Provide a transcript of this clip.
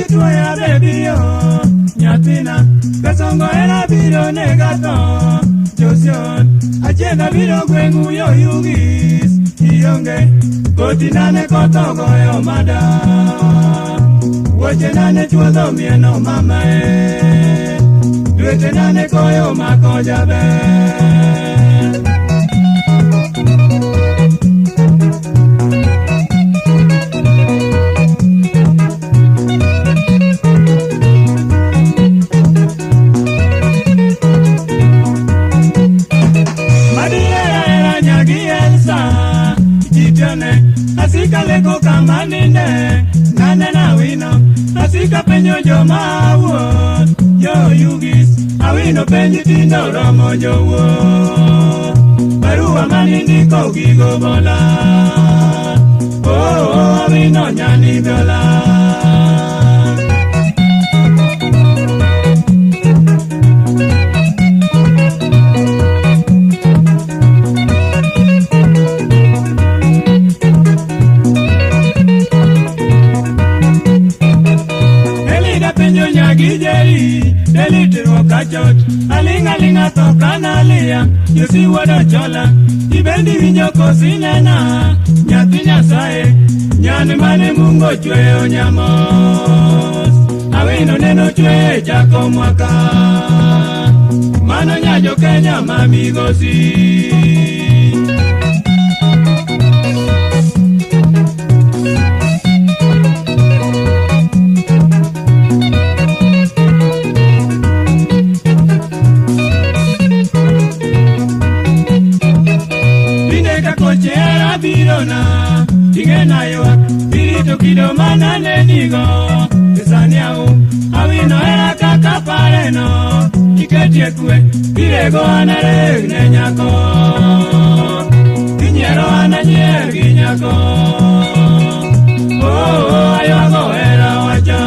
tuya baby yo nyatina kasongo era biro negato josion achena biro gwengu yo yugis ionge kotinane kotogo yo mada wachenane chuodho mieno mamae dwetenane koyo mako jabe Asika leko kamaninde nane na wino asika penyo joma wuot yo yugis awino penji tindo romo jowuot barua manindiko gigo bola awino nyani biola Delitiro kachot, alinga to kanalia, you see what a chola, ibendi winyo kosinena, nyati nyasaye, nyani mane mungo chwe onyamos, awino neno chwe chako mwaka, mano nyajo Kenya mamigosi. Birona, tingena yo, pirito kido manane nigo, pisaniao, awino era kaka pareno, iketie kue, pirego anare nenyako, kinyero ananye ginyako, ayago era wacha.